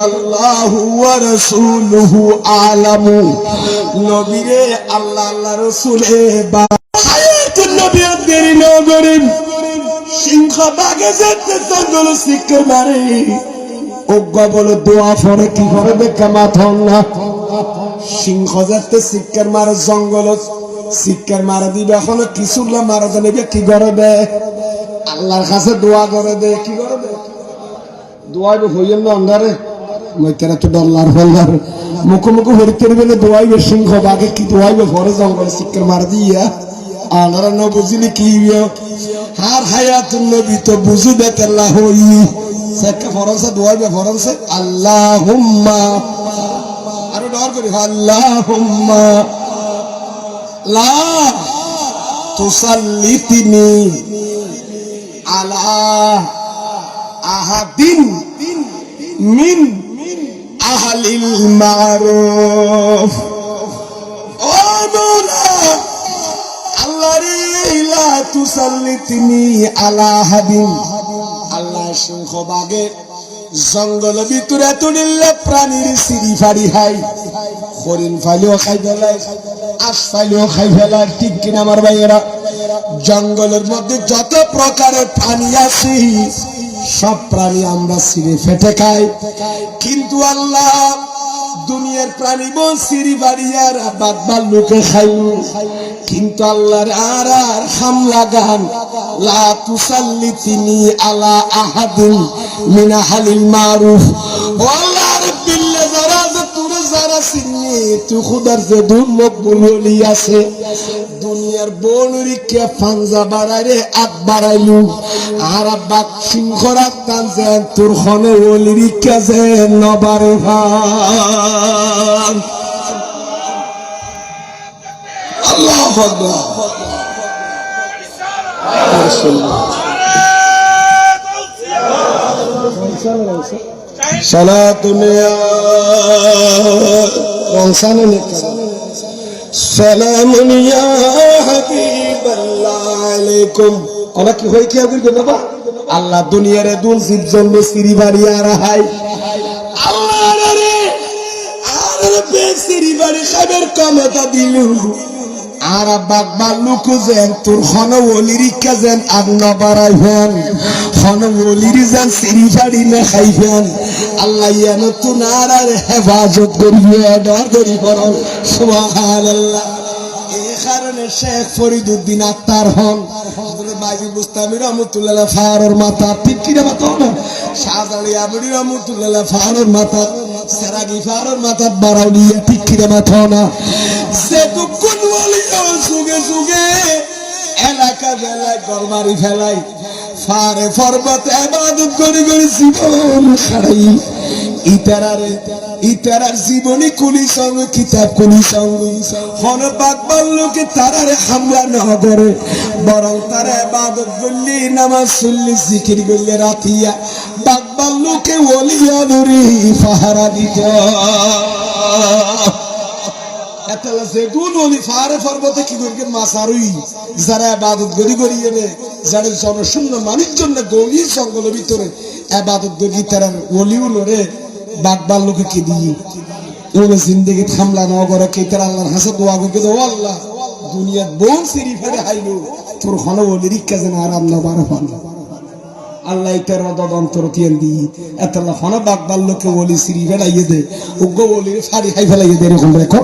আল্লাহু ওয়া রাসূলুহু আলামু নবীরে আল্লাহ আল্লাহ রাসূলে হায়াতুন নবিয়্যির নগরী সিংহ বাগে যেতে জঙ্গল শিক্ষা মারে ওগা বলে দোয়া পড়ে কি করে দেখা মাথন না সিংহ যেতে শিক্ষার মারে জঙ্গল শিক্ষার মারা দিবে এখন কিছুলা মারা জানে কি করে দে আল্লাহর কাছে দোয়া করে দে কি করে দে দোয়া হইল না অন্ধারে মইতারা তো ডলার হলার মুখোমুখি হরিতের বেলে দোয়াইবে সিংহ বাগে কি দোয়াইবে ভরে জঙ্গল শিক্ষার মার দিয়া আনারা ন বুঝিনি কি হার হায়াতুন নবী তো বুঝু বেতাল্লাহ হই সেকা ফরনসা দোয়াইবে ফরনসা আল্লাহুম্মা আর ডর করি আল্লাহুম্মা লা তুসাল্লিতনি আলা আহাদিন মিন আহলিল মারুফ ও মওলা আল্লাহ রে লা তুসাল্লিতনি আলা হাদিন আল্লাহ সিংহ বাগে জঙ্গল ভিতরে তুলিলে প্রাণীর সিঁড়ি ফাড়ি হাই হরিণ ফাইলেও খাই ফেলায় আশ ফাইলেও খাই ফেলায় ঠিক কিনা আমার ভাইয়েরা জঙ্গলের মধ্যে যত প্রকারের প্রাণী আছে সব প্রাণী আমরা সিঁড়ি ফেটে খাই কিন্তু আল্লাহ দুনিয়ার প্রাণী বল সিঁড়ি বাড়িয়ার বাদ ভাল্লুকে খাই কিন্তু আল্লাহর আর হামলা গান লা তুসাল্লিতনি আলা আহাদিন মিন আহলিল মারুফ ও আল্লাহর বিল্লে যারা তুরে যারা সিন্নি তুই খুদার যে দুর্লভ বলি আছে দুনিয়ার বনুরিকে ফাঞ্জা বাড়াইরে আগ বাড়াইলু আর বাক সিংহরা টান যে তোর খনে ওলিরিকে যে নবারে ভান আল্লাহু আকবার সালাতুন ইয়া রমসানে সালামুন ইয়া হাবিবাল্লাহ আলাইকুম ওনা কি হই কি কইবে বাবা আল্লাহ দুনিয়ারে দুন জীব জন্মে সিরি বাড়ি আর হাই আল্লাহ রে আর বে সিরি বাড়ি খাবার ক্ষমতা দিলু আর বাগ বাল্লুক যেন তোর খন ওলিরিকা যেন আগ নবারাইবেন খন ওলিরি যেন সিরি বাড়ি না খাইবেন আল্লাহ ইয়ান তো নারার হেফাজত করিবে ডর করি করন সুবহানাল্লাহ এই কারণে শেখ ফরিদউদ্দিন আত্তার হন হযরত বাইজি মুস্তামি রহমাতুল্লাহ ফারুর মাথা ঠিক কি মাথা না শাহজালি আবুরি রহমাতুল্লাহ ফারুর মাথা সেরাগি ফারুর মাথা বারাউলিয়া ঠিক কি মাথা না সে তো কোন ওলি সুগে সুগে এলাকা বেলায় গরমারি ফেলাই ফারে পর্বত ইবাদত করি করি জীবন খাড়াই ইতারার জীবনী কুলি সঙ্গ কিতাব কুলি সঙ্গ হন পাক বললোকে তারারে হামলা না করে বরং তারা ইবাদত করলি নামাজ পড়লি জিকির করলি রাতিয়া পাক বললোকে ওলিয়া ধরি পাহারা দিত এতলা যেগুন ওলি ফারে পর্বতে কি করি মাসারুই যারা ইবাদত করি করি এনে যাদের জনশূন্য মানুষ জন্য গৌরী জঙ্গলের ভিতরে ইবাদত করি তারা ওলিও লরে বাগবার লোকে কি দিয়ে ওর জিন্দগি হামলা না করে কে তার আল্লাহর কাছে দোয়া করে ও আল্লাহ দুনিয়ার বোন সিরি ফেরে হাইলো তোর হন ওলির কাছে না আরাম না বার হন আল্লাহ এটার অন্তর তিয়েন দি এতলা হন বাগবার লোকে ওলি সিরি ফেলাইয়ে দে উগ্র ওলির শাড়ি খাই ফেলাইয়ে দে এরকম রেখো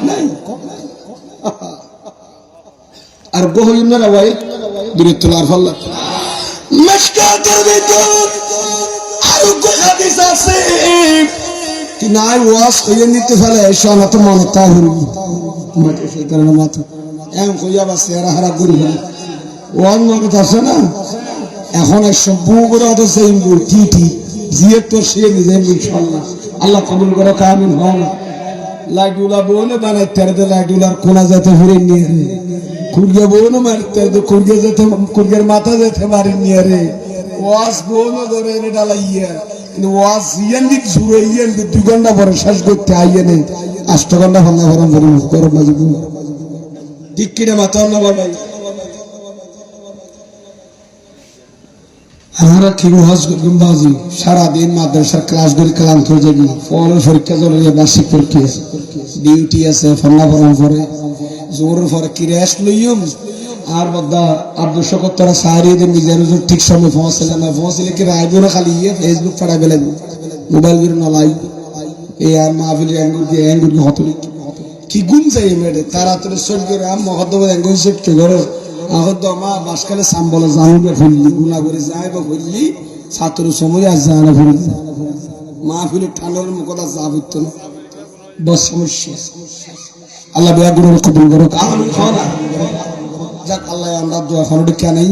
নাই আর গহইনারা ওয়াই বিরতুল্লাহ আল্লাহ মশকাতের ভিতর আর হাদিস আছে কি নাই ওয়াজ কইয়ে নিতে ফেলে শালা তো মন তাহুর মাঠে সেই কারণে মাথা এম কইয়া বাসে আর হারা গুরু ওয়ান মনে আছে না এখন সব বুগুরা তো সেই টিটি জিয়ে তো সে নিজে ইনশাআল্লাহ আল্লাহ কবুল করে আমিন হও লাইটুলা বনে বানাইতে রে লাইটুলার কোনা যেতে ঘুরে নিয়ে রে কুড়িয়া বনে মারতে রে কুড়িয়া যেতে কুড়িয়ার মাথা যেতে মারি নিয়ে রে ওয়াজ বনে ধরে এনে ডালাইয়া কিন্তু ওয়াজ ইয়ান দিক শুরু ইয়ান 2 ঘন্টা পরে শেষ করতে আইয়ে নেই 8 ঘন্টা ভাঙা ভরম ভরম করব মাঝে ঠিক কিনা মাথা না বাবা আমরা কি হজ গুম্বাজি সারাদিন মাদ্রাসার ক্লাস করে ক্লান্ত হয়ে যাবি, ফলের পরীক্ষা চলে যায়, বার্ষিক পরীক্ষা আছে, ডিউটি আছে, ফন্না ফরম পরে জোরের পরে কি রেস্ট লইম আর বদ্দা আব্দুল শকর তোরা সাহারিয়ে দিন নিজের ঠিক সময় পৌঁছলে না, পৌঁছলে কি রাখবো না, খালি ফেসবুক ফাড়াই বেলাম, মোবাইল করে নলাই এই আর মাহফিলের অ্যাঙ্গুর হতলি কি গুম যাই মেয়েটে তাড়াতাড়ি সহ্য করে মহদ্দম অ্যাঙ্গুল সেটকে ঘরে আহত মা বাসকালে সাম্বলে জানিবে ফুললি গুণা করে যায় বা ফুললি ছাত্র সময় আর যায় না ফুললি মাহফিলের ঠান্ডার মুখটা যা বুঝতো না বস সমস্যা। আল্লাহ বিয়া গুরুর কবুল করুক আমিন। যাক আল্লাহ আমরা দোয়া খানোটি কেনাই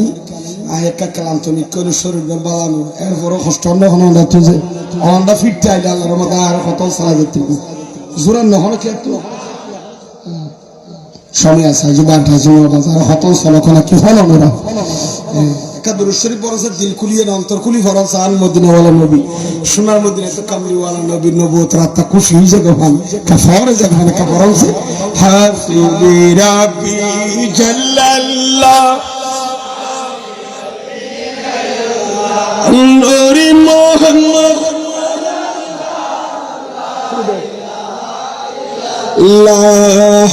একা ক্লান্ত নিকলে শরীর বাড়ানো এরপরও কষ্ট আমরা তুঝে আমরা ফিরতে আইলে আল্লাহর মধ্যে আর কত চালা যেতে জোরান নহলে কি একটু সময় আছে যে বারটা বাজার হত চলখনা কি হলো ওরা একাদুর শরীফ বরসে দিল খুলিয়ে অন্তর খুলি ফরস আন মদিনাওয়ালা নবী সোনার মদিনাতে কামলিওয়ালা নবী নবুয়ত রাতটা খুশি হয়ে যাবে ভান কাফারে যাবে না কাফারছে হাসবি রাব্বি জাল্লাল্লাহ নূরে মুহাম্মদ লা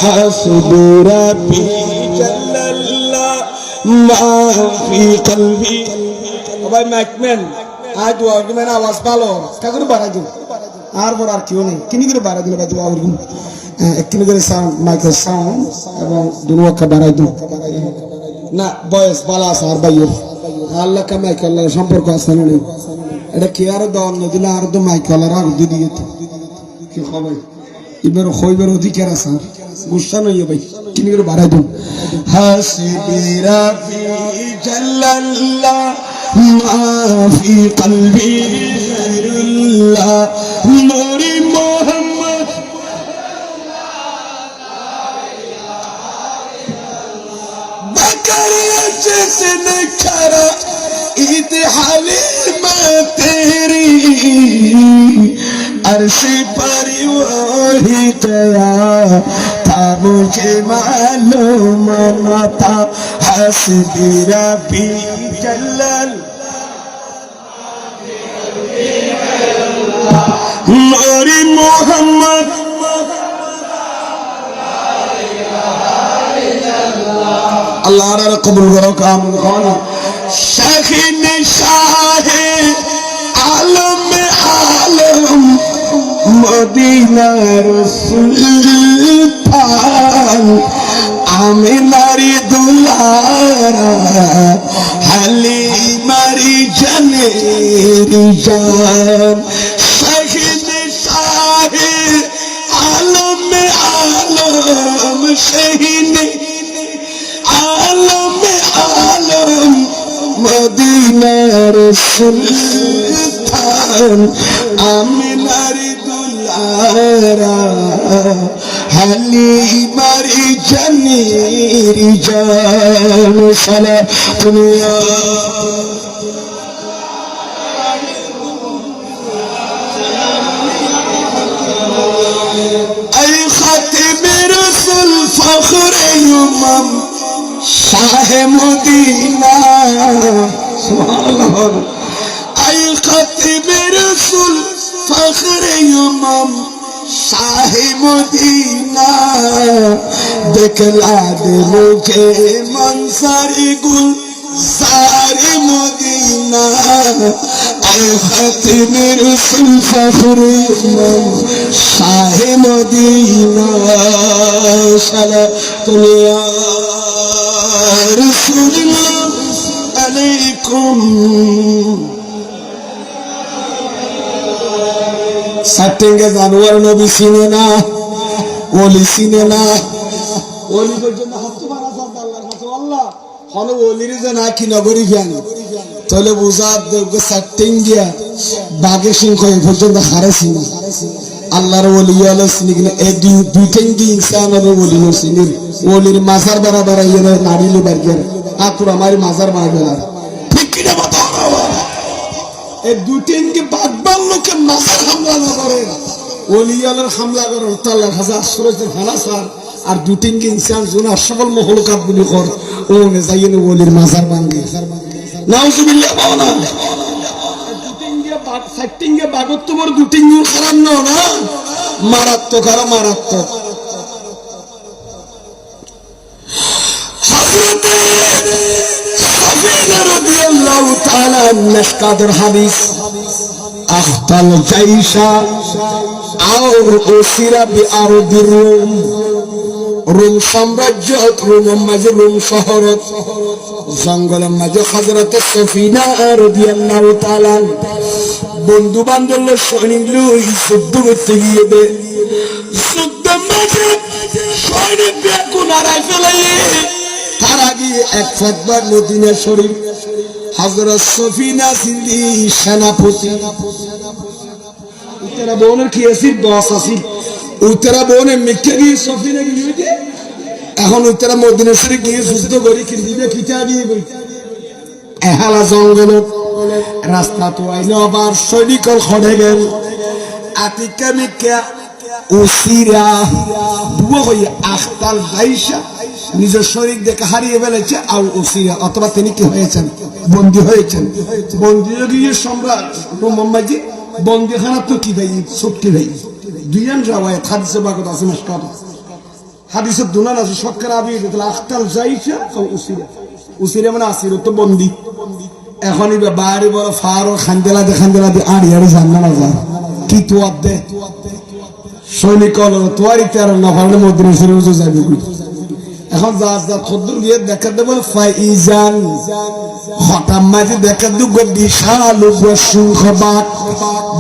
হাসবি রাব্বি জাল্লাল্লাহ মা ফি কলবি ভাই ম্যাকম্যান আজ দোয়া মানে আওয়াজ ভালো কাকুর বাড়াই দিন আর বড় আর কেউ নেই কিনি করে বাড়াই দিন ভাই দোয়া করুন একটু করে সাউন্ড মাইকের সাউন্ড এবং দুনুয়াকে বাড়াই দিন না বয়স ভালো আছে আর ভাইয়ের আল্লাহ কা মাইক আল্লাহ সম্পর্ক আছে না নেই এটা কি আর দন নদী না আর তো মাইক আল্লাহ আর দিয়ে কি খবর এবার হইবার অধিকার আছে গুসা নই ভাই কিনি করে বাড়াই দিন হাসবি রাব্বি জাল্লাল্লাহ মা ফি কলবি গায়রুল্লাহ নূরে মুহাম্মদ बकरिया जिसने खरा ईद हलीमा तेरी अर्श पर वही गया था मुझे मालूम न था हस्बी रब्बी जल्लल नूरे मोहम्मद अल्लाह रा कबूल करो काम खाना शाहीन शाहे आलम आलम मदीना सुल्तान आमिनारी दुलारा हलीमारी जनेरी जान शाहीन शाहे आलम आलम शाहीन आलम आलम मदीनार सुल्तान आमिनारी दुलारा हलीमारी जनेरी जान सला दुनिया ऐ खातिम रसूल फख्रे उम्म शाह मदीना सुभान अल्लाह ऐ खातिम रसूल फख्रे उम्म शाह मदीना दिखला दे मुझे मंजर गुल सारे मदीना ऐ खातिम रसूल फख्रे उम्म शाह मदीना सला दुनिया रसूलुल्लाह अलैकुम সাতেঙ্গে জানোয়ার নবী চিনে না ওলি চিনে না ওলি পর্যন্ত হাত মারা যায় আল্লাহর কাছে আল্লাহ হলো ওলির যে না কি নগরী জ্ঞান তাহলে বুঝা দেখবে সাতেঙ্গিয়া বাগে সিংহ এই পর্যন্ত হারে চিনে আল্লাহর ওলি হলো চিনি কিনা এই দুইটেঙ্গি ইনসানের ওলি চিনি ওলির মাজার বাড়া ইয়ে নাড়িলে বাড়িয়ে আতুর আমার মাজার বাড়াবে না ঠিক কিনা বাতা এই দুইটেঙ্গি বাগবান লোকের মাজার হামলা না করে ওলি আল্লাহর হামলা করে আল্লাহর কাছে আশ্রয়ের ফানা সার আর দুইটেঙ্গি ইনসান জোনা সকল মহলকাত গুলি কর ও নে যাইয়ে ওলির মাজার ভাঙে নাউজুবিল্লাহ বাওনা সাইটিংয়ে বাগত তোমার দুটিঙ্গুর খারাপ না মারাত্মক আর মারাত্মক হযরতে সাফিনা রাদিয়াল্লাহু তাআলা মিশকাতের হাদিস আখতাল জাইশা আর উসিরা বিআরদির রুম রুম সাম্রাজ্য রুমের মাঝে রুম শহর জঙ্গলের মাঝে হযরতে সাফিনা রাদিয়াল্লাহু তাআলা বন্ধু বান্ধব সৈনিক লই যুদ্ধ করতে গিয়ে যুদ্ধের মাঝে সৈনিক বেগুন হারাই ফেলাই তার আগে এক ফতবার মদিনা শরীফ হযরত সাফিনা ছিলি সেনাপতি উত্তরা বোনের কি আছে 10 আছে উত্তরা বোনে মেক্কা গিয়ে সাফিনা গিয়ে এখন উত্তরা মদিনা শরীফ গিয়ে যুদ্ধ করি কিন্তু কিটা দিয়ে কই এহালা জঙ্গল রাস্তা তো আইলো আবার সৈনিকল খড়ে গেল আতিকা মেক্কা উসিরা দুও হই আখতাল জাইশা নিজের শরীর দেখে হারিয়ে ফেলেছে আর উসিরা অথবা তিনি কি হয়েছেন বন্দী হয়েছেন বন্দী গিয়ে সম্রাট মোহাম্মদ বন্দিখানা তো কি ভাই সত্যি ভাই দুইজন রাওয়ায়াত হাদিসে বাগত আছে মিশকাত হাদিসে দুনান আছে শক্কর আবি আখতাল জাইশা ও উসিরা উসিরা মানে আসির তো বন্দী এখনই বাইরে বড় ফারো খান্দেলা দে আড়ি জান্না না যা কি তো আদে সৈনিক তোয়ারি তের না পারলে মদিনা শরীফ যাবে এখন যা খদ্দুর গিয়ে দেখা দেব ফাইজান হঠাৎ মাঝে দেখা দু বিশাল সিংহ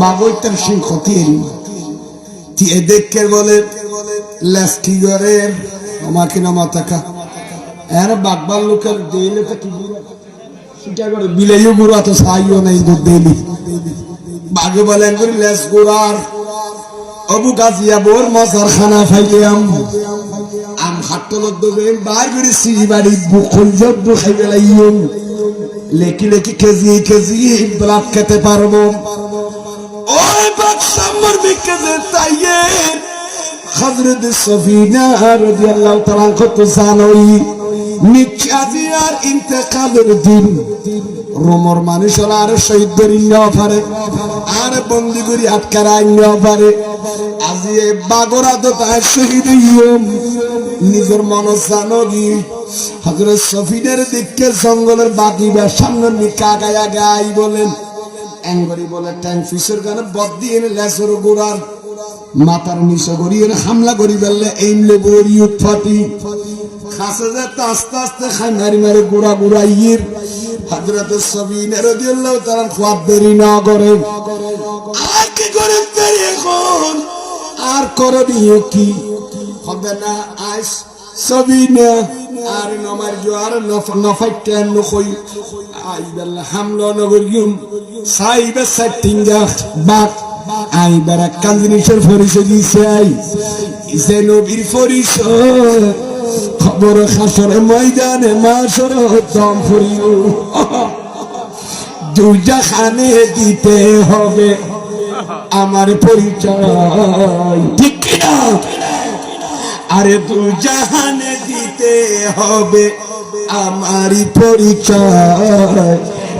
বাগৈতার সিংহ দেখে বলে লেস কি করে আমাকে না মাতাকা এর বাগবার লোকের দিলে তো কি সেটা করে বিলাইও গুড়া তো সাইও নাই দুধ দিলি বাগে বলেন করে লেস গুড়ার অবু গাজিয়া বোর মজার খানা ফাইলাম আম হাট্টলত দেবে বার করে সিজি বাড়ি বুকুল জব্দ খাই বেলাইম লেকি কেজি ব্লাক খেতে পারবো ওই বাদশাহর বিকেজে তাইয়ে হযরত সাফিনা রাদিয়াল্লাহু তাআলা কত জানোই নিচাজিয়ার ইন্তেকালের দিন রোমর মানুষরা আর শহীদ করি না পারে আর বন্দি করি আটকারাই না পারে আজি বাগরা তো তার শহীদ হইম নিজের মনস জানগি হযরত সাফিনার দিকে জঙ্গলের বাকিবা সামনে নিকা গায়া গাই বলেন এঙ্গরি বলে ট্যাঙ্ক ফিসের গানে বদ দিয়ে লেসর গোড়ার মাথার নিচে গড়িয়ে হামলা করি বললে এইমলে বড়ি উৎপাতি খাসে যেতে আস্তে আস্তে খাই মারি গোড়া ইয়ের হযরত সাফিনা রাদিয়াল্লাহু তাআলা খুব দেরি না করে আর কি করে দেরি এখন আর করণীয় কি হবে না আইস সাফিনা আর নমার জোয়ার নফাইতেন নখই আইদাল হামলা নগরিয়ম সাইবে সেটিংগা বাক আইবার কাঞ্জিনিসের পরিচয় দিছে আই ইসে নবীর পরিচয় খবর হাসরে ময়দানে মাসর দম ফুরিও দুজাহানে দিতে হবে আমার পরিচয় ঠিক না আরে দুজাহানে দিতে হবে আমার পরিচয়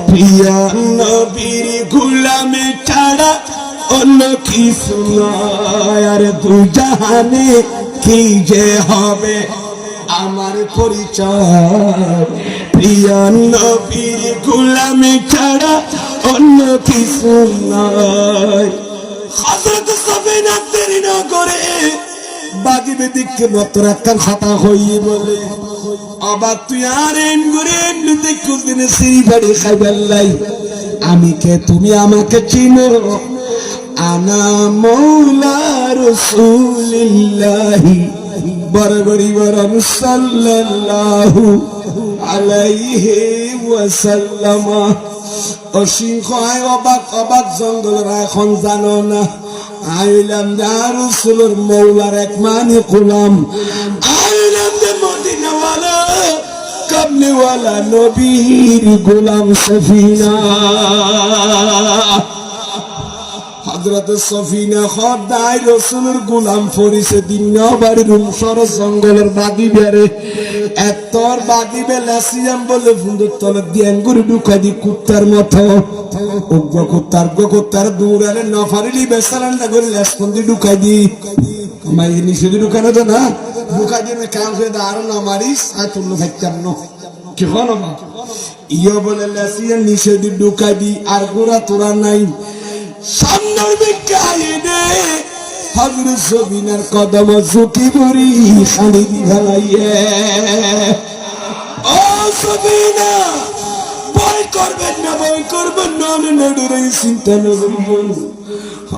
প্রিয় নবীর গোলামে ছাড়া অন্য কিছু নয় আরে দুজাহানে কি যে হবে আমার পরিচয় প্রিয় নবীর গোলামে ছাড়া অন্য কিছু নয় হযরত সাফিনা দেরি না করে বাগিবে দিকে মাত্র একটা খাতা হই বলে অবাক তুই আর এন করে এমনি দেখো দিনে সেই বাড়ি খাইবেলাই আমি কে তুমি আমাকে চিনো আনা মৌলা রাসূলুল্লাহি বরবরি বরম সাল্লাল্লাহু আলাইহি ওয়াসাল্লাম অসংখ্য অবাক জঙ্গলরা এখন জানো না আইলাম রাসূলের মৌলার এক মানি গোলাম আইলাম মদিনাওয়ালা কামলিওয়ালা নবীর গোলাম সাফিনা হযরত সফিনা খোদাই রাসূলের গোলাম ফরিসে দিন বাড়ির উমসর জঙ্গলের বাদি বেরে এতর বাদি বেলাসিয়াম বলে ফুন্দুর তলে দিয়ান গুরু ঢুকাই দি কুত্তার মতো উগ্র কুত্তার দৌড়ালে নফারিলি বেসালান্ডা করে লেসপন্দি ঢুকাই দি মাই নিষেধ ঢুকানো তো না ঢুকাই দিয়ে কাম করে আরো না মারিস আর তুললো থাকতাম না কি হলো না ইয়ে বলে লেসিয়ান নিষেধ ঢুকাই দি আর গোড়া তোরা নাই সামনের বিজ্ঞানে হযরত সবিনার কদম ঝুঁকি ভরি খালি দি ভালাইয়ে ও সবিনা ভয় করবেন না আমি নড়ে চিন্তা নবীন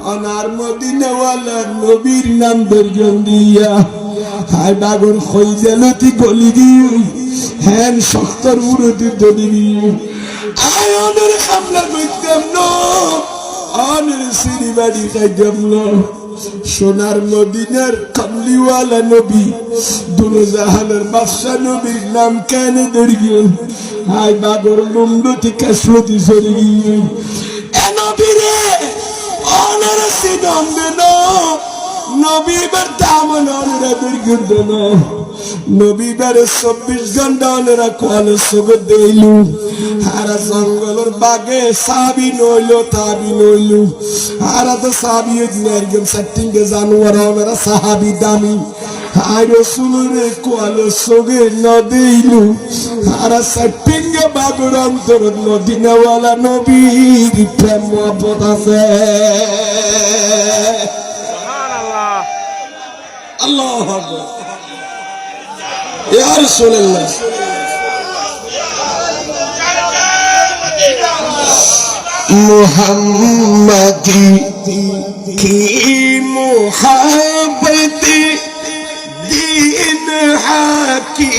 অনার মদিনাওয়ালা নবীর নাম দর্জন দিয়া হায় বাগর খইজালতি গলি দিই হ্যান শক্তর মুরতি দলি দিই আয় অনের হামলা করতাম না অনের সিঁড়ি বাড়ি খাইতাম না সোনার মদিনার কমলিওয়ালা নবী দুলজাহানের বাদশা নবীর নাম কেন দর্জন হায় বাগর লুমলতি কাশলতি সরি গিয়ে এ নবীরে অনার সিনম দেন নবী বার দামন অনরা দর্জন দেন নবী বারে 24 ঘন্টা অনরা কোয়ালে সুগত দেইলু হারা জঙ্গলের বাগে সাবি নইলো তাবি নইলু হারা তো সাবি একদম সেটিং কে জানোয়ার অনরা সাহাবী দামি হায় রাসূলের কোয়ালে সুগে ন দেইলু হারা সেটিং কে বাগর অন্তর মদিনাওয়ালা নবীর প্রেম মহব্বত আছে আল্লাহু আকবার ইয়া রাসূলুল্লাহ মুহাম্মদি কি মুহাব্বত दीन हाकी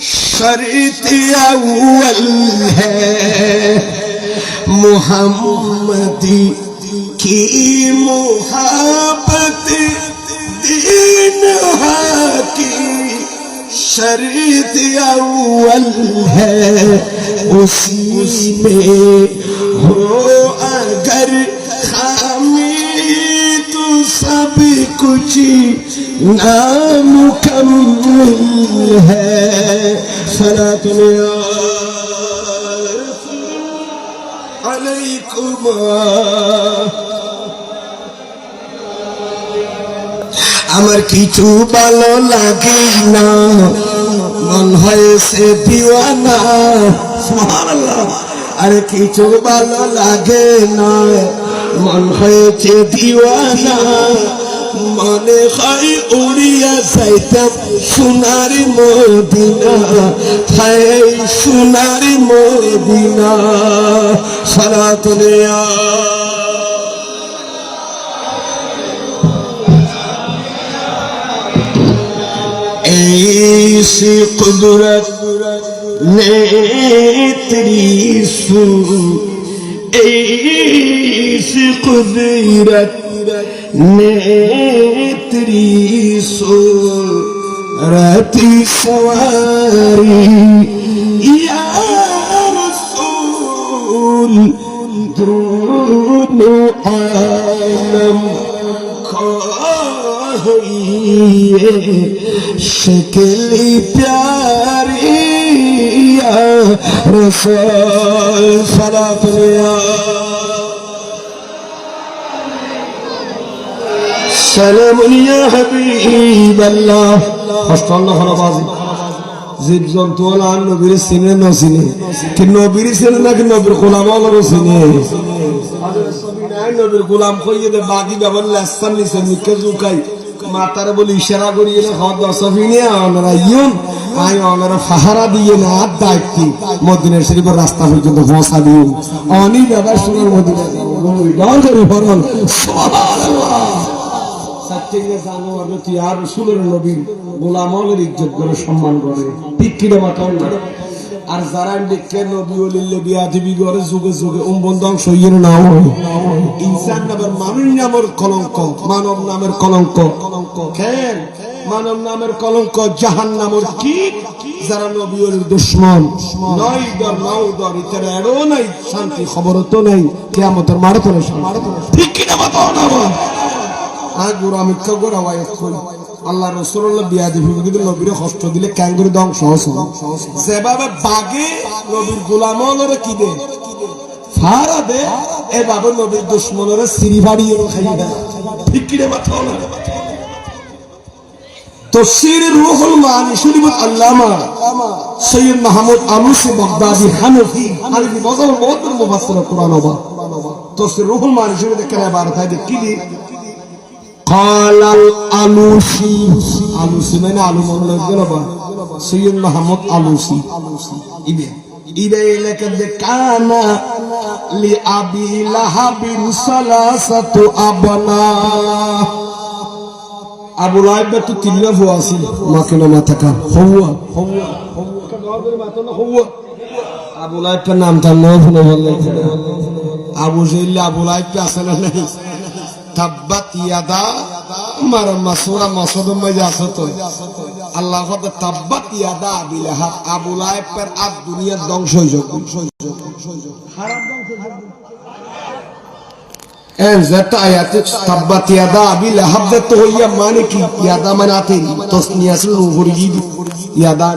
शर्त अव्वल है मुहम्मदी की मुहब्बत दीन हाकी शर्त अव्वल है उसी में हो अगर खामी तो सब कुछ नामुकम्मल है सलात अलैकुम আমার কিছু ভালো লাগে না মন হয়েছে দিওয়ানা সুবহানাল্লাহ আরে কিছু ভালো লাগে না মন হয়েছে দিওয়ানা মনে হয় উড়িয়া যাইতাম সোনার মদিনা হায় সোনার মদিনা সালাতুল্লাহ ऐसी कुदरत ने तेरी सू ऐसी कुदरत ने तेरी सूरत सवारी या रसूल दोनों आलम शक्ल प्यारी या रसूल सलाम सलाम या हबीब अल्लाह हस्तल्लाह हलाबाजी जीव जंतु वाला नबीर सिने न सिने कि नबीर सिने ना कि नबीर गुलाम वाला सिने नबीर गुलाम खोइए दे बागी बाबन लसन निसे निके जुकाई मातारे बोली इशारा करिए ना खाद सफिने ओनारा इयुन आय ओनारा फाहारा दिए ना दायित्व मदीना शरीफের রাস্তা পর্যন্ত পৌঁছা দিও অনি বাবা সুরের মদিনা গান করে ফরমান সুবহানাল্লাহ সত্যিকে জানো আর তুই আর রাসূলের নবী গোলামের ইজ্জত করে সম্মান করে ঠিক কি মাতাও না আর যারা দেখে নবী ওলিল্লে বিয়াদিবি করে যুগে যুগে বন্ধংশ হইয়ে না হয় ইনসান নামের মানুষ নামের কলঙ্ক মানব নামের কলঙ্ক কেন মানব নামের কলঙ্ক জাহান্নামের কি যারা নবী ওলির দুশমন নয় দর নাও দর ইতার এড়ো নাই শান্তি খবর তো নাই কিয়ামতের মারতনে ঠিক কিনা মাথা না আর গোরা মিথ্যা গোরা ওয়াইফ কই আল্লাহ রাসূলুল্লাহ বিয়া দিবি কিন্তু নবীর কষ্ট দিলে ক্যাঙ্গুরি ধ্বংস হসো যেভাবে বাগে নবীর গোলামলরে কি দে ফারা দে এভাবে নবীর দুশমনরে সিরি বাড়িয়ে খাইয়ে দেয় ঠিক কিনা মাথা না তফসির রুহুল মানি শরীফ আল্লামা সৈয়দ মাহমুদ আলুসি বাগদাদি হানফি হানফি বজার বহুত মুফাসসির কুরআন ওবা তফসির রুহুল মানি শরীফ দেখে ইবারত আছে কি দি قال الالوسي আলুসি মানে আলু মনে গেল বা সৈয়দ মাহমুদ আলুসি ইবে লেখেন যে কানা লি আবি লাহাবিন সালাসাতু আবনা আবু লাহাব তো তিনটা ফুয়া ছিল মাকে না মাথা কান হুয়া আবু লাহাবের নামটা নয় শুনে বললেন আবু জেহেল আবু লাহাব আছে না নাই তাব্বাত ইয়াদা আমার মাসুরা মাসুদুম মাঝে আছে তো আল্লাহ কত তাব্বাত ইয়াদা আবি লাহাব আবু লাহাবের আদ দুনিয়া ধ্বংস হয়ে যাবে খারাপ ধ্বংস হয়ে যাবে যেটা আয়াতে তাব্বাত ইয়াদা আবি লাহাব তো হইয়া মানে কি ইয়াদা মানে আতে তসনিয়া ছিল উপরে ইয়াদা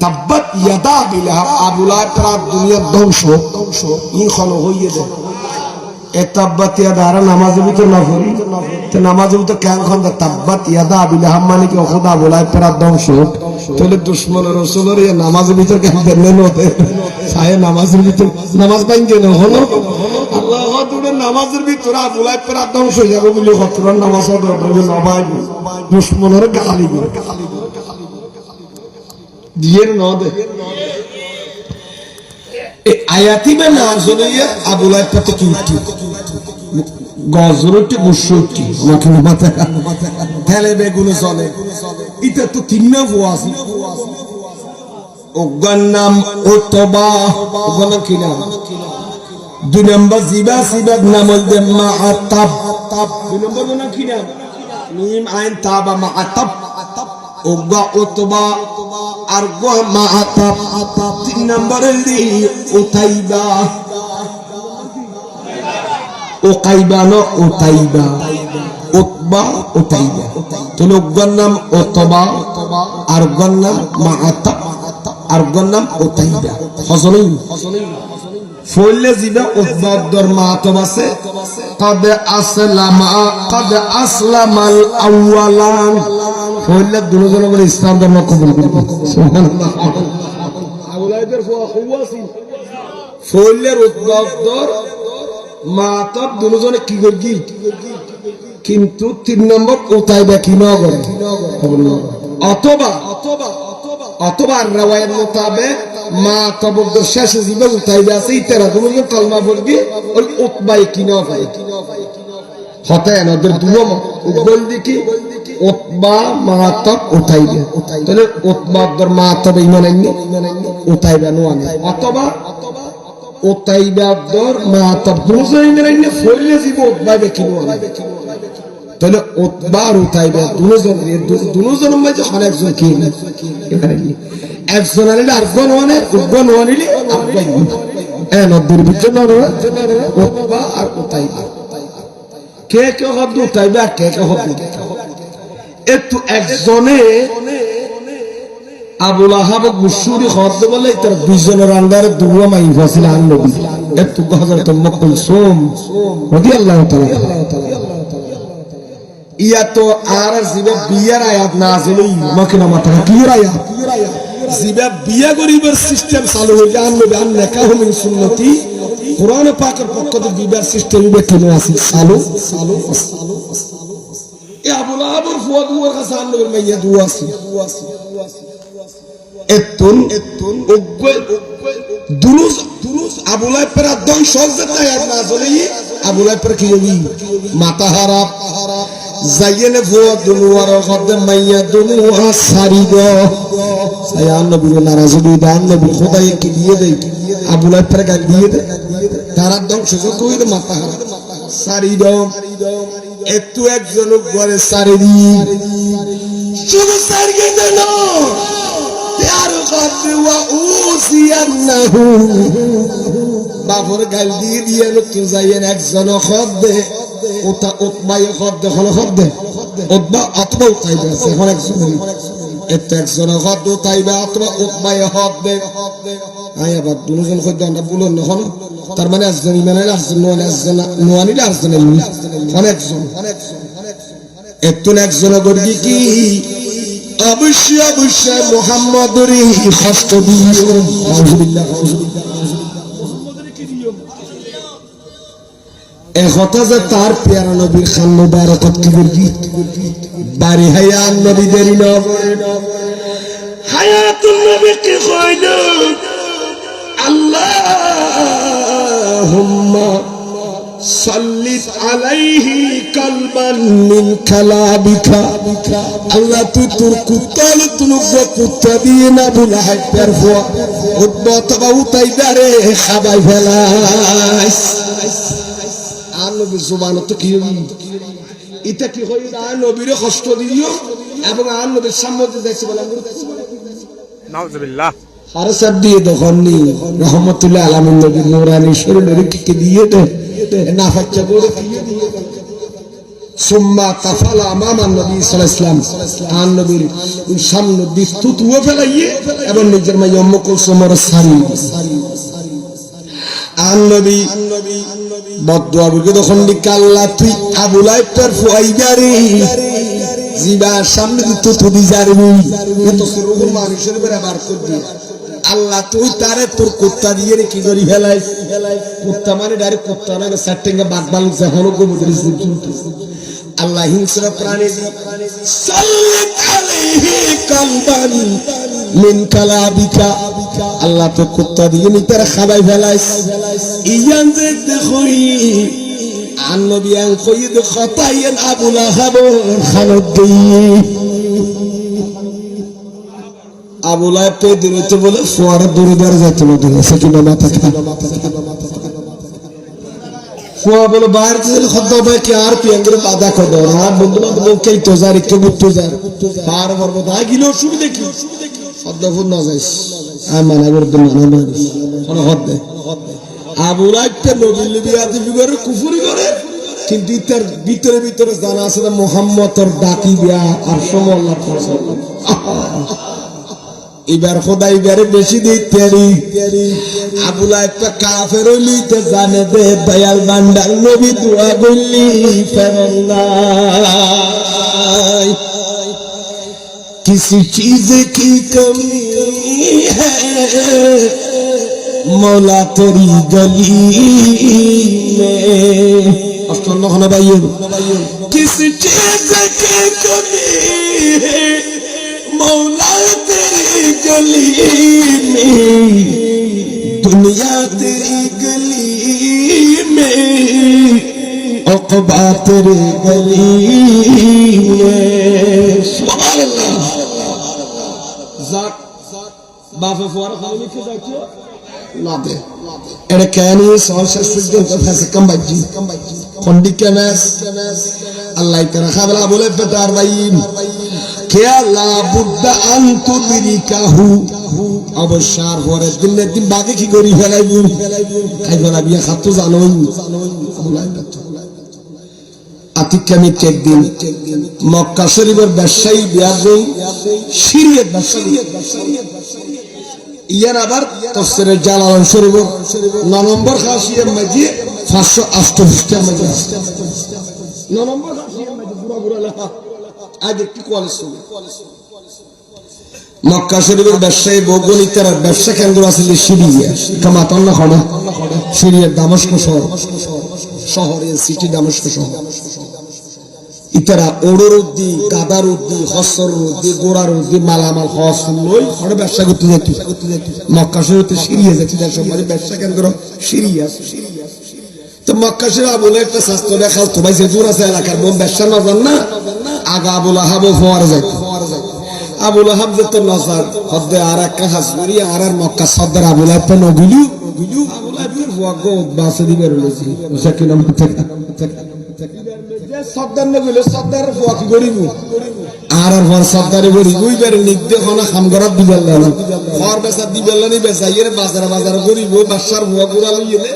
তাব্বাত ইয়াদা আবি লাহাব আবু লাহাবের আদ দুনিয়া ধ্বংস ই খল হইয়ে দেয় এ তাব্বাত ইয়াদা আর নামাজের ভিতর না পড়ি তো নামাজের ভিতর কেন খন তাব্বাত ইয়াদা আবি লাহাব মানে কি খোদা আবু লাহাবের আদ ধ্বংস তাহলে দুশমন রাসূলের এই নামাজের ভিতর কেন দেন নতে সায়ে নামাজের ভিতর নামাজ বাইন্দে না হলো আল্লাহ হদুরে নামাজের ভিতর আবু লাহাবের আদ ধ্বংস হয়ে যাবে বলে হতরান নামাজ পড়বে না ভাই দুশমনের গালি দিয়ে না দে এই আয়াতি মে নাযিল হইয়া আবু লাহাব পথে কি উঠি গজরটি গুশুটি আমাকে মাথা তেলে বেগুনে চলে এটা তো তিনটা ফুয়া আছে ওগর নাম উতবা ওগর নাম কি নাম দুই নম্বর জিবা সিবাদ নাম হল মাআতাব দুই নম্বর নাম কি নাম মিম আইন তাবা মাআতাব ওগা উতবা আর গো মাআতাব তিন নম্বর দি উতাইবা উকাইবা না উতাইবা উতবা উতাইবা তো ওগর নাম উতবা আর গর নাম মাআতাব আর গর নাম উতাইবা হযরত ফলে জিবা উতবাদর মাআতাব আছে قد আসলামাল আউয়ালান ফলে দুজন বলে ইসলাম ধর্ম কবুল করবে সুবহানাল্লাহ আউলাদের ফুয়াসি ফলে উতবাদর মাআতাব দুজনে কি করগি কিন্তু তিন নম্বর উতাইবা কি না করে অথবা রাওয়ায়াত মোতাবেক মাআতাবর শেষে জিবা উতাইবা আছে ইতারা দুজন কালমা পড়বি ওই উতবাই কি না পায় হতে নদের দুম বল দেখি উতবা মাআতাব উতাইবা তাহলে উতবাদর মাআতাব ঈমান আননি উতাইবা নো আনে অথবা উতাইবাদর মাআতাব দুজন ঈমান আননি ফলে জিবা উতবাই কি নো আনে তাহলে উতবা আর উতাইবা দুজন মধ্যে আরেকজন কি এখানে একজন আনিলে আরেকজন ওয়ানে উগন ওয়ানিলে আরেকজন এ নদীর ভিতর না উতবা আর উতাইবা কে কে শব্দ উতাইবা কে কে শব্দ একটু একজনে আবু লাহাব গুশুরি শব্দ বলে তার দুইজনের আন্ডারে দুয়া মাই ফাসিল আন নবী একটু হযরত উম্মে কুলসুম রাদিয়াল্লাহু তাআলা ইয়া তো আর জিবে বিয়ার আয়াত নাযিল হই মক্কা মাথা ক্লিয়ার আয়াত জিবে বিয়া গরিবের সিস্টেম চালু হই জান নবী আন নাকাহু মিন সুন্নতি কুরআন পাকের পক্ষ থেকে বিয়ার সিস্টেম ইবে কেন আছে চালু এ আবু লাহাবর ফুয়া দুয়ার কাছে আন নবীর মাইয়া দুয়া আছে এতুন দুরুজ আবু লাহাবের আদম সহজতে আয়াত নাযিল হই আবু লাহাবের কি হই মাথা হারাপ জাইয়েনে ফুয়া দুনুয়ার কদে মাইয়া দুনুয়া সারিদ সায়ান নবী নারাজ হই দান নবী খোদাই কি দিয়ে দেই আবু লাহাবের গাল দিয়ে দে তার আদম সুযোগ হইলে মাথা হারাপ সারিদ একটু একজন ঘরে সারিদি শুধু সারিয়ে দেন আর কদে ওয়া উসিয়ান্নাহু বাবর গাল দিয়ে দিয়ে তো যাইয়েন একজন খদ্দে ওটা উতবাই হদ উতবা অথবা উতাইবে আছে এখন একজন এত একজন হদ উতাইবে অথবা উতবাই হদ দে আই আবার দুজন কইতে আমরা বলুন না হন তার মানে একজন ইমানের একজন নোয়ানির একজন অনেকজন এত একজন গর্গি কি অবশ্যই অবশ্যই মুহাম্মদের কষ্ট দিও আউযুবিল্লাহ একথা যে তার পেয়ারা নবীর খান মুবারকত কি করবি বাড়ি হায়াত নবীদের নবরে হায়াতুন নবী কি কইল আল্লাহুম্মা সাল্লিত আলাইহি কালবান মিন কালাবিকা আল্লাহ তুই তোর কুত্তাল তুলুক কুত্তা দিয়ে না বুলা হাইতার ফোয়া উদ্বত বা উতাইদারে খাবাই ফেলাইস আর নবীর জবানত তো কি এটা কি হয় আর নবীরে কষ্ট দিও এবং আর নবীর সামনে যাইছে বলে নাউজুবিল্লাহ আর সব দিয়ে দখলনি রহমতুল্লাহ আলামিন নবীর নূরানি শরীরের কি দিয়ে দে না ফাচ্চা করে দিয়ে দিয়ে সুম্মা তাফালা আমামা নবী সাল্লাল্লাহু আলাইহি ওয়াসাল্লাম আর নবীর সামনে বিস্তুত হয়ে ফেলাইয়ে এবং নিজের মা উম্মু কুলসুমের সারি আর নবী বদদুয়া বলে তখন আল্লাহ তুই আবু লাইফের ফুয়াইদারি জিবার সামনে তো তুই জারবি তো রূহুল মানুষের ব্যবহার করবি আল্লাহ তুই তারে তোর কুত্তা দিয়ে কি করি ফেলাইস কুত্তা মানে ডাইরেক্ট কুত্তা না সেটিংয়ে বাগবাল যখনও গোবদরি শুনত আল্লাহ হিংস্র প্রাণী সাল্লাত আলাইহি কালবান মিন কালাবিকা আল্লাহ তো কুত্তা দিয়ে নিতার খাবাই ফেলাইস ইয়ান দেখতে কই আন নবী আন কইদ খতাইন আবু লাহাব খানত দিয়ে আবু লাহাব পে দিতে বলে ফোয়ারা দূরে দূরে যেতে বলে সেটা মাথা ফোয়া বলে বাইরে থেকে খদ্দ ভাই কি আর পিয়াঙ্গের বাধা কর আর বন্ধু বান্ধব কেই তো যার একটু বুঝতে যার পার পর্বত আগিলে অসুবিধা কি খদ্দফুর না যাইস আর মানা করে দিন না হদ দে আবু লাইফটা নবীর বিয়াতে বিগরে কুফরি করে কিন্তু তার ভিতরে ভিতরে জানা আছে না মুহাম্মদর ডাকি বিয়া আর সময় আল্লাহ এবার খোদাই এবারে বেশি দিতে আবু লাইফটা কাফের হইতে জানে দে দয়াল বান্দার নবী দোয়া বললি ফেরল্লাহ किसी चीज की कमी है मौला तेरी गली में किस चीज की कमी है मौला तेरी गली में दुनिया तेरी गली में उक़बा तेरी गली में सुभान अल्लाह बाफे फुआरा खाने लिखे जाती है ना दे एरे कहनी सौ शस्त्र के फैसे कम बजी खंडी के मैस अल्लाह तेरा खाबला बोले बेटार भाई क्या ला बुद्धा अंतु बिरिकाहु अब शार फुआरे दिन बाकी की गोरी फैलाइबू खाई फैलाबी खातु जानोई আতিকামি একদিন মক্কা শরীফের ব্যবসায়ী বিয়াজই সিরিয়াত ব্যবসায়ী ইয়ার আবার তাফসীরের জালালাইন শরীফের 9 নম্বর হাসিয়ার মাঝে 558 মাঝে 9 নম্বর হাসিয়ার মাঝে পুরো লেখা আজ একটু কোয়ালিস মক্কা শরীফের ব্যবসায়ী বগনিতের ব্যবসা কেন্দ্র আছে সিরিয়া কামাতান না খড়া সিরিয়ার দামেস্ক শহরে সিটি দামেস্ক শহর ইতারা ওড়র উদ্দি গাদার উদ্দি হসর উদ্দি গোড়ার উদ্দি মালামাল হস লই ওরা ব্যবসা করতে যেত মক্কা শরীফে সিরিয়া যাচ্ছে দেশের মানে ব্যবসা কেন্দ্র সিরিয়া তো মক্কা শরীফ বলে একটা স্বাস্থ্য দেখা তো ভাই যে দূর আছে এলাকার বোন ব্যবসা না জান না আগা আবুল আহাব ফোয়ারে যায় আবুল আহাব যে তো নজর হদ্দে আর একটা হাসপুরি আর মক্কা সদর আবুল আহাব নগুলু আবুল আহাবের ওয়াগো বাসে দিবের লইছি ওসা কি নাম থেকে সদর নগুলো সদর ওয়াকি গরিব আর আর সদরে গরিব ওইবার নিক দেখো না খামগরাত দিবেল না ফর বেসা দিবেল না বেসাইয়ের বাজার বাজার গরিব বাসার ওয়া গুড়া লইলে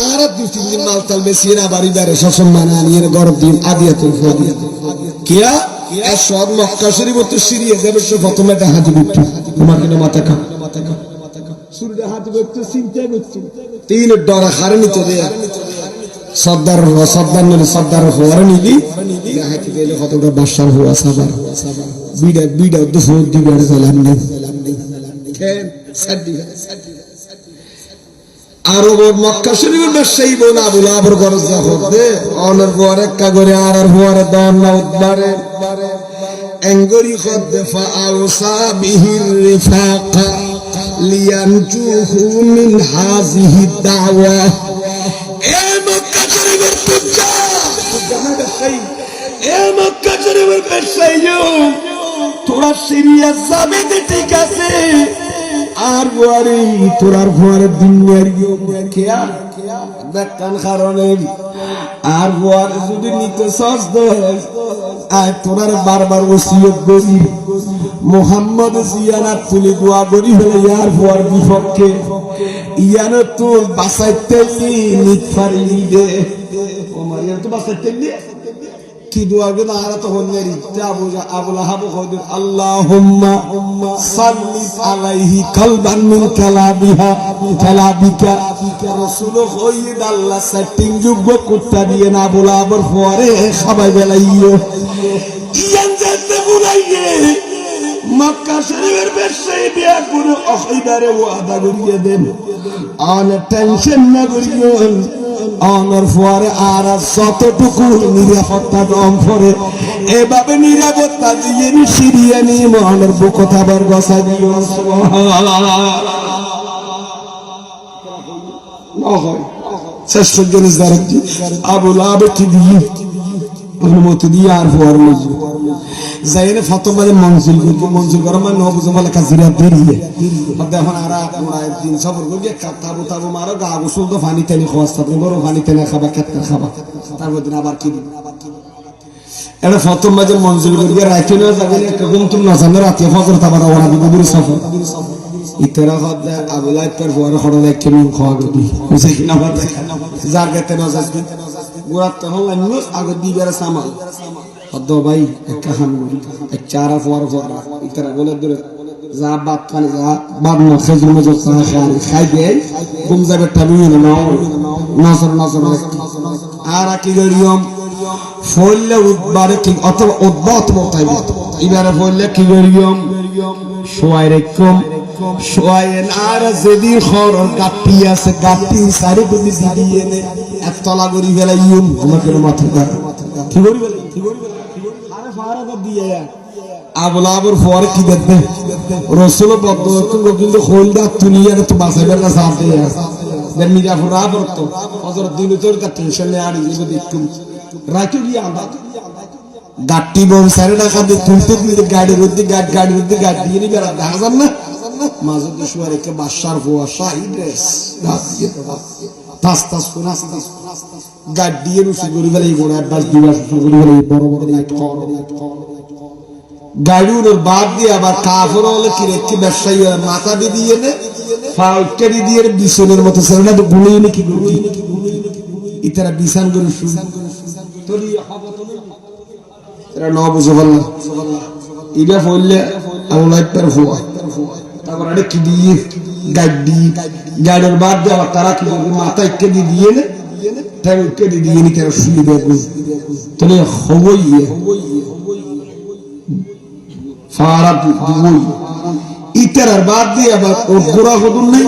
আর দুই তিন দিন মাল তাল বেশি না বাড়ি বেড়ে সসম্মান আনিয়ে গরব দিন আদিয়াতুল ফদিয়া কিয়া এর সব মক্কা শরীফ তো সিরিয়ে যাবে সে প্রথমে দেখা দিবে তোমার কিনা মাথা খা সুরটা হাত করতে চিন্তা করছি তিন ডরা হারানি তো দেয়া সর্দার সর্দার হওয়ার নিলি হাতে দিলে কতটা বাসার হওয়া সাবার বিড়া বিড়া তো ফোন দিবে আর চালান নেই আরো মক্কা শরীফের ব্যবসায়ী বোন আবুল আবর গরজ দে অনর পর একটা করে আর হওয়ার দাম না উদ্বারে এঙ্গরি খদ্দে ফাআউসা বিহির রিফাকা লিয়ানজুহু মিন হাযিহি দাওয়া এ মক্কা শরীফের ব্যবসায়ী এ মক্কা শরীফের ব্যবসায়ী তোরা সিরিয়া যাবে ঠিক আছে আর গোয়ারে তোরার ভোয়ারে দুনিয়ার খেয়া দেখান কারণে আর গোয়ারে যদি নিতে সস দেয় আর তোরার বারবার ওসিয়ত করি মোহাম্মদ জিয়ানাত তুলি দোয়া করি হলে ইয়ার ভোয়ার বিপক্ষে ইয়ানো তোর বাসাইতে নিত পারি দে ওমার ইয়ার তো বাসাইতে কি দোয়া গো না আর তো হন্নেরি আবুল আহাব কইদের আল্লাহুম্মা সাল্লি আলাইহি কালবান মিন কালাবিকা রাসূল কইদ আল্লাহ সেটিং যোগ্য কুত্তা দিয়ে না আবুল আহাবর পরে খাবাই বেলাইও ইয়ান যেতে বুলাইয়ে মক্কা শরীফের ব্যবসায়ী বিয়া করে অখিদারে ওয়াদা করিয়ে দেন আর টেনশন না করিও অনর পরে আর যতটুকু নিরাপত্তা দম করে এভাবে নিরাপত্তা দিয়ে সিরিয়া নিয়ে মহানের বুকতা বার গসা দিও শ্রেষ্ঠ জিনিস দাঁড়াচ্ছি আবুল আবে কি দিয়ে অনুমতি দিয়ে আর হওয়ার মজুর যাইনে ফতমালে মঞ্জুর করা মানে নবুজ বলে কাজিরা বেরিয়ে এখন আর আমরা দিন সবর করি তাবু তাবু মারো গা গোসল তো পানি তেনে খাওয়া আপনি বড় পানি তেনে খাবা কেটে খাবা তারপর দিন আবার কি এটা ফতম মাঝে মঞ্জুর করিয়ে রাইতে না যাবেন একদম তুমি না জানো রাতে ফজর তাবার ওরা বিবুর সফর ইতরা হদ আবুলাই পর বড় খড় দেখে মিন খাওয়া গদি বুঝে কিনা বাদ যার গেতে না যাসবি গোরাত তো হল নিউজ আগে দিবের সামাল হদ ভাই একটা হামগুড়ি এক চারা ফোয়ার ফোয়ার ইতরা বলে দূরে যা বাত খালি যা বাদ না খেজুর মজুর খাই দেয় ঘুম যাবে টাবিয়ে না নজর নজর আর কি গরিয়ম ফলে উদ্বারে কি অথবা উদ্বাত বলতাই এবারে ফলে কি গরিয়ম শোয়াই রেকম শোয়ায়েন আর যদি খর গাটি আছে গাটি সারি গুলি দিয়ে নে একতলা গরি ফেলাইম তোমাকে মাথা দা কি গরি বলে কি গরি আরে ফারাদ দিয়ে আবুল আবর পরে কি দেখবে রাসূল বদ্ধ কিন্তু খোলদা তুলিয়া তো বাসাইবার না সাথে দেন মিরা ফুরা পড়তো হযরত দিন তোর কা টেনশন নে আড়ি যদি একটু রাখি গিয়া আমরা গাটি বম সারে টাকা দিয়ে তুলতে তুলতে গাড়ির মধ্যে গাড়ি দিয়ে নিবে আর দাঁড়ান না মাঝে দুশোয়ার একটা বাসার হওয়া শাহী ড্রেস তাস শোনা গাড়ি দিয়ে রুসি করি ফেলে বড় অ্যাডভান্স দিবা শুরু করি ফেলে বড় বড় লাইট গাড়ির বাদ দিয়ে আবার কাফর হলে কি রেখে ব্যবসায়ী মাথা দিয়ে নে ফাউটকারি দিয়ে বিছনের মতো সেটা তো গুলিয়ে নে কি গুলি ইতারা বিছান করে শুরু তোরি হবতনে এরা ন বুঝে বলল ইবা বললে আল্লাহ পার হওয়া তারপর আরে কি দিয়ে গাড়ির বাদ দিয়ে আবার তারা কি মাথা ইকে দিয়ে নে তাই ইকে দিয়ে নি তারা শুয়ে দেবো তাহলে হবই ফারাত দুই ইতার বাদ দিয়ে আবার ওর গোড়া হদুন নাই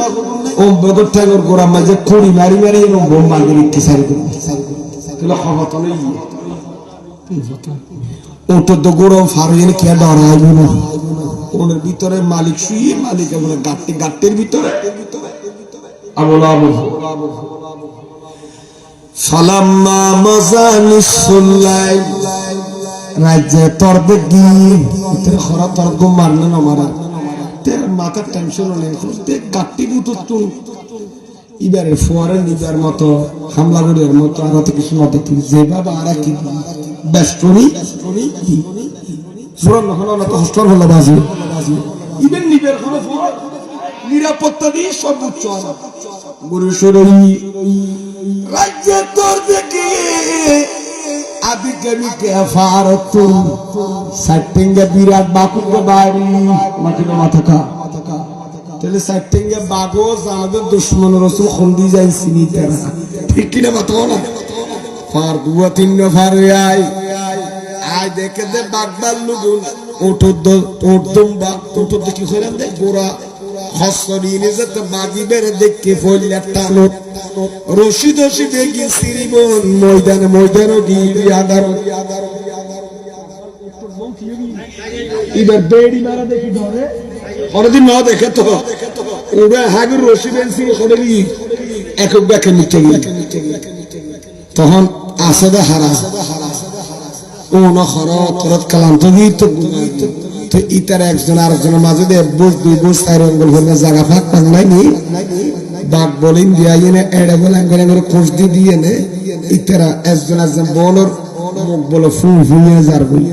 ও বদর ঠাকুর গোড়া মাঝে খড়ি মারি মারি এবং বোম মারি ইচ্ছে সারি দিল তাহলে হবতনে ওটা তো গোড়া ফারুয়েন কে ডরাইবে না ওর ভিতরে মালিক শুয়ে মালিক বলে গাট্টির ভিতরে সালাম্মা মাজানিস সুল্লাই রাজ্যে তরবে গিয়ে খরা তর্ক মারলে না মারা তের মাথার টেনশন নেই গাট্টি গুতো তুল এবারে ফোয়ারে নিবার মতো হামলা করার মতো আর কিছু না দেখি যেভাবে আর কি ব্যস্তনি হস্টার হলো বাজি ইভেন নিবের নিরাপত্তা দিয়ে সর্বোচ্চ গরু সরই রাজ্যে তোর দেখি আদিকে মিকে ফারতু সাইটিংগে বিরাট বাকুকে বাড়ি মাটির মাথা খা তাহলে সাইটিংগে বাগো জানাদের দুশ্মন রসুল খন্দি যাই চিনি তারা ঠিক কিনা মাথা না ফার দুয়া তিন ফার আয় আয় দেখে দে বাগদার লুগুন উঠদম বা উঠদ দেখি হইলাম দে গোড়া হসরি নিজেতে বাগি বেড়ে দেখে ফইলা টানো রশি দশি বেগি সিরিবন ময়দানে গিয়ে আদার ইবার বেড়ি মারা দেখি ধরে অনেকদিন না দেখে তো ওরা হাগের রশি বেঞ্চি হলেই একক ব্যাকে নিচে গিয়ে তখন আসে হারা ও না খরত কালান্ত গিয়ে তো ইতার একজন আরেকজনের মাঝে দিয়ে বুঝ দুই বুঝ চার অঙ্গল হলে জায়গা ফাঁক পাংলাইনি বাঘ বলিন দিয়া এনে এড়ে বলে আঙ্গলে করে কোষ দিয়ে নে ইতারা একজন বলর মুখ বলে ফুয়ে যার বই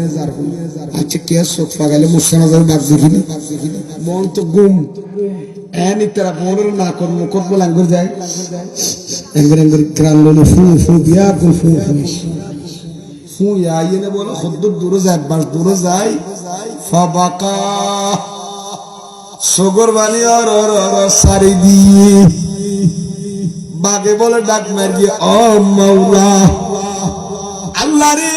আচ্ছা কে চোখ পাগালে মুসানা যাবে বাঘ দেখিনি মন তো গুম এন ইতারা বলর না কর মুখত বলে আঙ্গুর যায় আঙ্গুর গ্রাম লোনে ফু দিয়া ফু এনে বলে খদ্দুর দূরে যায় বাস দূরে যায় ফাবাকা সগর বানি আর সারি দিয়ে বাগে বলে ডাক মারিয়ে ও মাওলা আল্লাহ রে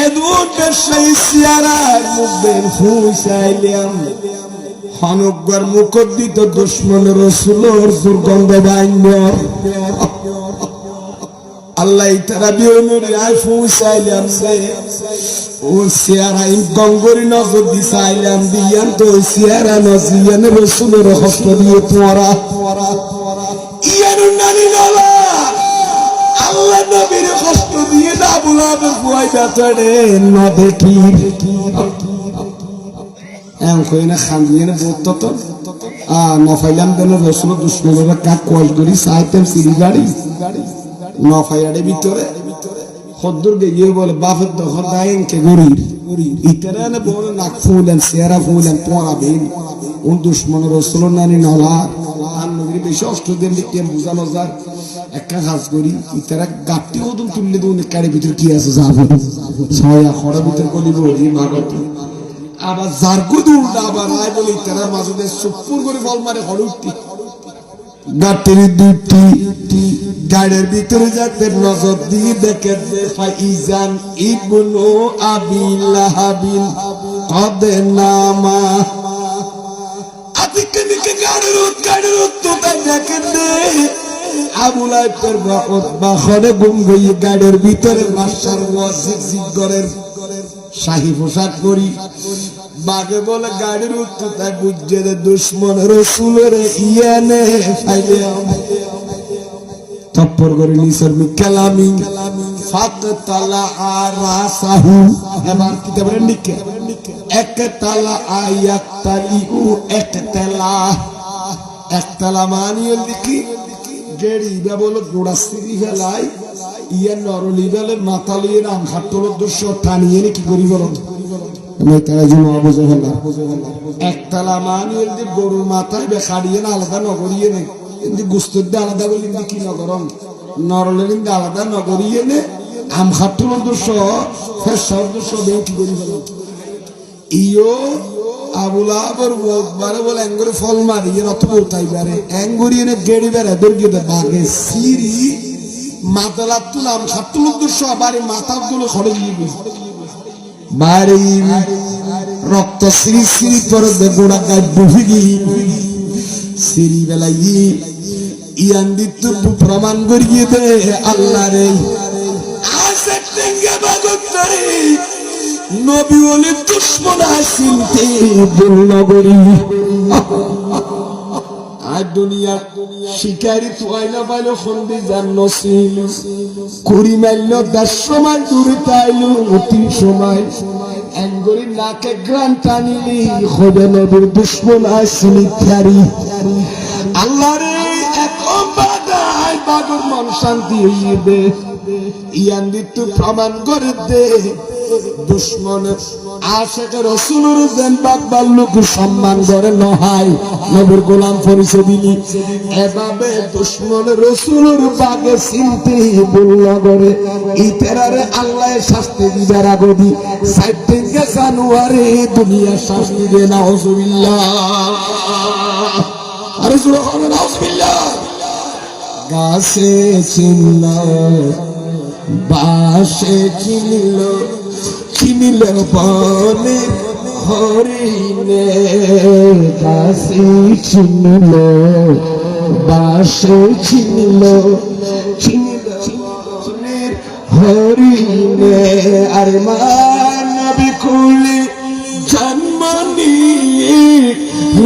এদুন সেই সিয়ারার মুখের ফুসাইলাম হনগর মুকদ্দিত দুশমন রাসূলের দুর্গন্ধ বাইন্য আল্লাহ তারা বিউনুর আই ফুসাইলাম সে ও সিয়ারা ইন গঙ্গরি নজর দিছাইলাম দিয়ান তো সিয়ারা নজিয়ান রাসূলের হস্ত দিয়ে তোরা ইয়ানুন নানি নলা আল্লাহ নবীর হস্ত দিয়ে না বুলাবে বুয়াই বাতড়ে ন দেখি এম কই না খান দিয়ে না বহুত তো নফাইলাম দেন রাসূল দুশমনের কাক কোয়াল করি সাইতেম সিরি গাড়ি নফাইয়ারে ভিতরে খদ্দুর গিয়ে বলে বাপের দখল দায়েন কে গরির ইতারা না বলে নাক ফুলেন সিয়ারা ফুলেন পড়াবেন উন দুশমন রাসূল নানি নলা আর নবীর বেশি অষ্ট দিন লিখতে বুঝানো যার একটা কাজ করি ইতারা গাটি ওদম তুললে তো অনেক কাড়ে ভিতরে কি আছে যাবো ছয়া খড়া ভিতরে করিব এই মাগত আবার যার কত উল্টা আবার আয় বলে ইতারা মাঝে সুপুর করে ফল মারে খড় উঠতি গাটির দুটি গাড়ির ভিতরে যাতে নজর দিয়ে দেখে ফাইজান ইবনু আবি লাহাবিন কদ নামা আদিকে দিকে গাড়ির তো দেখে দে আবু লাইফের বা খড়ে গুম গই গাড়ির ভিতরে মাস্টার ওয়াজিব জিগরের শাহী পোশাক করি বাগে বলে গাড়ির উত্তর বুঝে দে দুশমন রাসূলের ইয়ানে ফাইলে তপ্পর করে নিসর মিকালামি ফাততালা আরাসাহু এবার কিতাবের লিখে একতালা আয়াতালিউ একতালা মানিয়ে লিখি গেড়ি বা বলে গোড়া সিরি ফেলাই ইয়া নরলি বেলে মাথা লিয়ে নাম হাট্টল দৃশ্য টানিয়ে কি করি বলো একতলা মানিয়ে গরুর মাথায় বেখাড়িয়ে না আলাদা নগরিয়ে নে গুস্তর দিয়ে আলাদা বলি কি নগরম নরলের আলাদা নগরিয়ে নে আম হাট্টল দৃশ্য ফেসার দৃশ্য বে কি করি বলো ইয়ো আবুলা আবার বারে বলে এঙ্গরে ফল মারিয়ে রত বলতাই পারে এঙ্গরিয়ে নে গেড়ি বেড়ে দর্গিয়ে বাঘে সিরি মাতালা তুলাম হাট্টল দৃশ্য আবার মাথার গুলো খড়ে গিয়ে বাড়ি রক্ত শ্রী শ্রী করে গোড়া গায়ে ডুবি গিয়ে শ্রী বেলায় ইয়ান দিত প্রমাণ করিয়ে দে আল্লাহ রে নবী বলে দুশমন আসিনতে নগরী আর দুনিয়া শিকারি তোয়াইলা পাইল খন্দি যান নসিল কুড়ি মাইল 150 মাইল দূরে তাইলো 300 মাইল এঙ্গরি নাকে গ্রান টানিলি খোদা নবীর দুশমন আসিনি থারি আল্লাহ রে এক বাদাই বাদর মন শান্তি হইবে ইয়ান দিত প্রমাণ করে দে দুশমন আশেক রাসূলের দেন বাকবার লোক সম্মান করে নহাই নবীর গোলাম পরিচয় দিলি এভাবে দুশমন রাসূলের বাগে চিনতে ভুল না করে ইতরারে আল্লাহ শাস্তি দিবার আগদি 7 জানুয়ারি দুনিয়া শাস্তি দে নাউজুবিল্লাহ আরে সুবহানাল্লাহ নাউজুবিল্লাহ গাছে চিনল বাসে চিনল চিনিল বনে হরিণে গাছে চিনল বাসে চিনল চিনিল বনের হরিণে আর মানবী কুলে জন্ম নিয়ে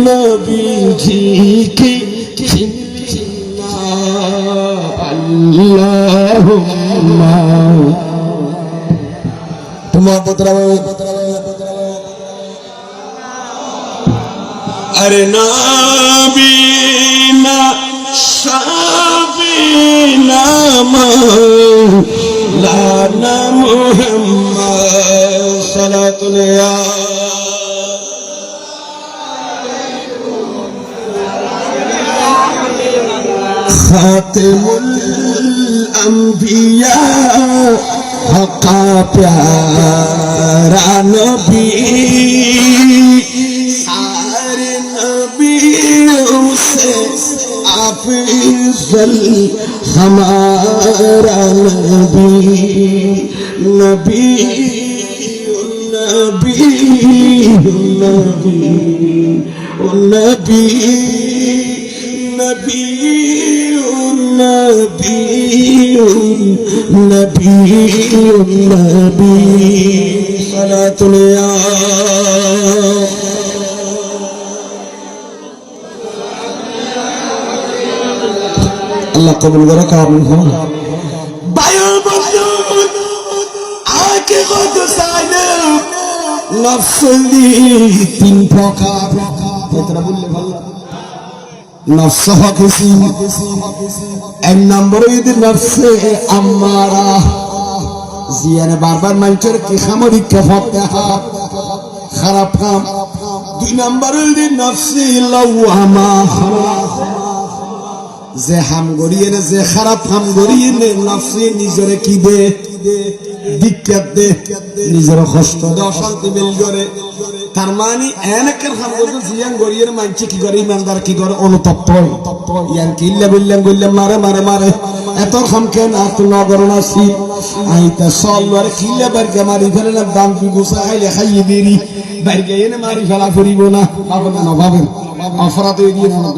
নবীজিকে আল্লাহুম্মা তোমার আরে নবীনা সাবিনা মাওলানা মুহাম্মদ সাল্লাল্লাহু খাতিমুল আম্বিয়া হকা প্যারা নবী সারে নবিयों से अफजल हमारा नबी नबी नबी नबी नबी नबी नबी सलातुल्लाह अल्लाह कबूल करे काबिल हो बायों मौजूद आके खुद साइने नफ्सली 3 प्रकार तेरा बोलले ভালো नफ्स हकीसी एक नंबर इधर नफ्से अम्मारा जियाने बार-बार मंचर की खामरी कफाते हैं खराब काम 2 नंबर इधर नफ्से लवामा जे हम गोरिये ने जे खराब हम गोरिये ने नफ्से निजरे की दे दिक्कत दे निजरे कष्ट दे अशांति मिल करे তার মানে এনেকের হাম বলতে জিয়ান গরিয়ের মানছে কি করে ইমানদার কি করে অনুতপ্ত ইয়ান কিল্লা বললাম বললাম মারে মারে মারে এত খাম কেন আর তো নগর নাসি আইতা সল্লার কিল্লা বারকে মারি ফেলে না দাম কি গোসা খাইলে খাইয়ে দেরি বারকে এনে মারি ফেলা করিব না ভাবেন না ভাবেন অপরাধ এড়িয়ে মনে